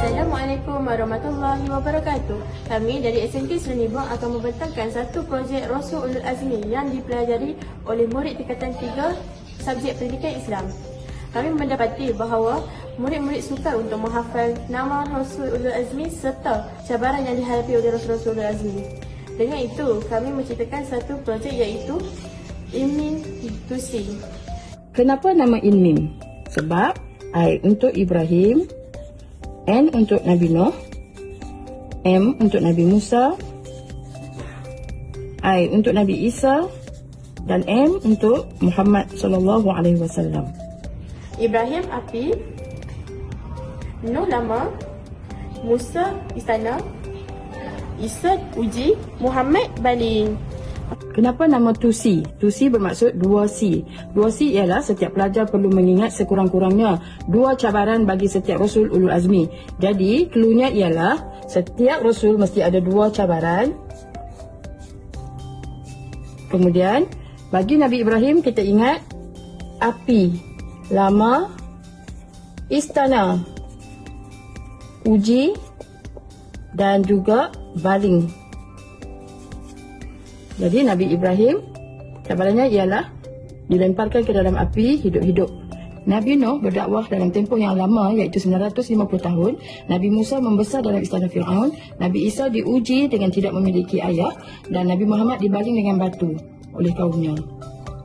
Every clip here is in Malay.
Assalamualaikum warahmatullahi wabarakatuh. Kami dari SMK Seri Nibong akan membentangkan satu projek Rasul Ulul Azmi yang dipelajari oleh murid tingkatan 3 subjek pendidikan Islam. Kami mendapati bahawa murid-murid sukar untuk menghafal nama Rasul Ulul Azmi serta cabaran yang dihadapi oleh Rasul Ulul Azmi. Dengan itu, kami menciptakan satu projek iaitu InMIM Tusi. Kenapa nama InMIM? Sebab I untuk Ibrahim, N untuk Nabi Nuh, M untuk Nabi Musa, I untuk Nabi Isa, dan M untuk Muhammad SAW. Ibrahim api, Nuh lama, Musa istana, Isa uji, Muhammad baling. Kenapa nama Tusi? Tusi bermaksud 2C. 2C ialah setiap pelajar perlu mengingat sekurang-kurangnya 2 cabaran bagi setiap Rasul Ulul Azmi. Jadi, cluenya ialah setiap Rasul mesti ada 2 cabaran. Kemudian, bagi Nabi Ibrahim kita ingat api, lama, istana, uji dan juga baling. Jadi Nabi Ibrahim cabarannya ialah dilemparkan ke dalam api hidup-hidup. Nabi Nuh berdakwah dalam tempoh yang lama iaitu 950 tahun. Nabi Musa membesar dalam istana Fir'aun. Nabi Isa diuji dengan tidak memiliki ayah. Dan Nabi Muhammad dibaling dengan batu oleh kaumnya.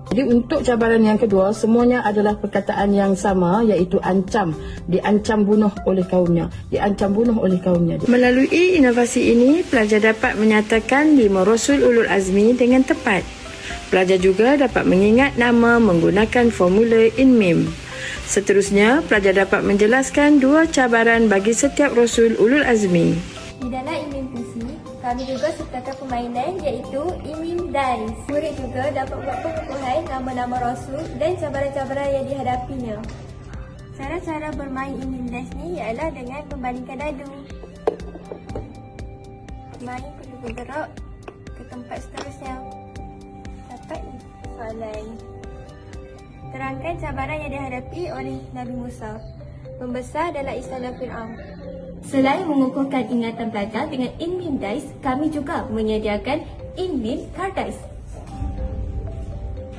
Jadi untuk cabaran yang kedua, semuanya adalah perkataan yang sama iaitu ancam. Diancam bunuh oleh kaumnya. Diancam bunuh oleh kaumnya. Melalui inovasi ini, pelajar dapat menyatakan 5 Rasul Ulul Azmi dengan tepat. Pelajar juga dapat mengingat nama menggunakan formula InMIM. Seterusnya, pelajar dapat menjelaskan 2 cabaran bagi setiap Rasul Ulul Azmi. Di dalam InMIM Tusi, kami juga sertakan permainan iaitu InMIM Dice. Murid juga dapat buat pengukuhan nama-nama Rasul dan cabaran-cabaran yang dihadapinya. Cara-cara bermain InMIM Dice ni ialah dengan membalingkan dadu. Pemain perlu bergerak ke tempat seterusnya. Dapat soalan. Terangkan cabaran yang dihadapi oleh Nabi Musa. Membesar dalam istana Fir'aun. Selain mengukuhkan ingatan pelajar dengan InMIM Dice, kami juga menyediakan InMIM Card Dice.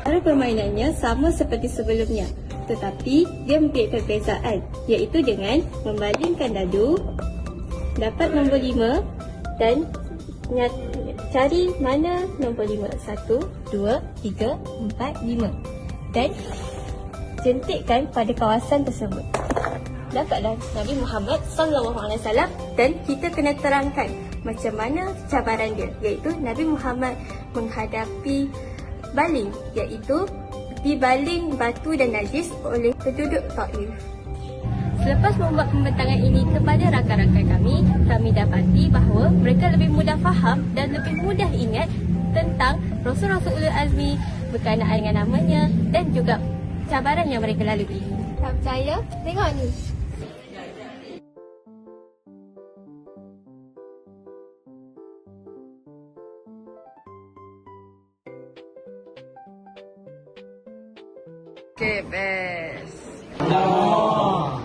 Cara permainannya sama seperti sebelumnya, tetapi dia mempunyai perbezaan, iaitu dengan membalingkan dadu, dapat nombor 5 dan cari mana nombor 5. 1, 2, 3, 4, 5 dan jentikkan pada kawasan tersebut. Dapatlah Nabi Muhammad SAW dan kita kena terangkan macam mana cabaran dia, iaitu Nabi Muhammad menghadapi baling, iaitu dibaling batu dan najis oleh penduduk Taif. Selepas membuat pembentangan ini kepada rakan-rakan kami dapati bahawa mereka lebih mudah faham dan lebih mudah ingat tentang Rasul-Rasul Ulul Azmi berkenaan dengan namanya dan juga cabaran yang mereka lalui. Tak percaya? Tengok ni. Okay, best. Allah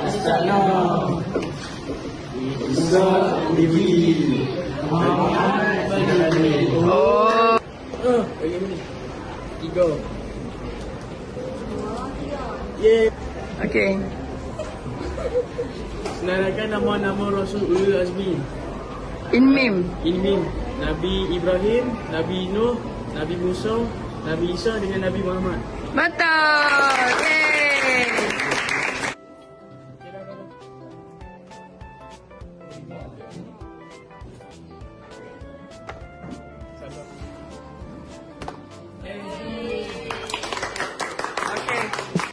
Istana Isa Bibi Muhammad Oh. Bagaimana? 3 Yeay. Okay. Senaraikan nama-nama Rasul Ulul Azmi. InMIM. InMIM Nabi Ibrahim, Nabi Nuh, Nabi Musa, Nabi Isa dengan Nabi Muhammad. Betul. Yeay.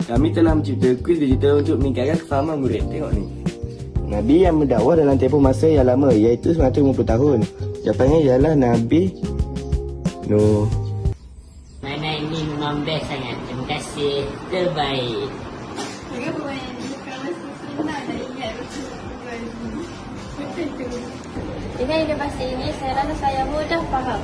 Kami telah mencipta kuis digital untuk meningkatkan kefahaman murid. Tengok ni. Nabi yang berdakwah dalam tempoh masa yang lama iaitu 950 tahun. Jawapannya ialah Nabi Nuh. Mainan ini memang best sangat. Terima kasih. Terbaik. Mereka bermain bukan mesti senang nak ingat Rasul-Rasul. Betul tu. Dengan inovasi ini, saya rasa saya mudah faham.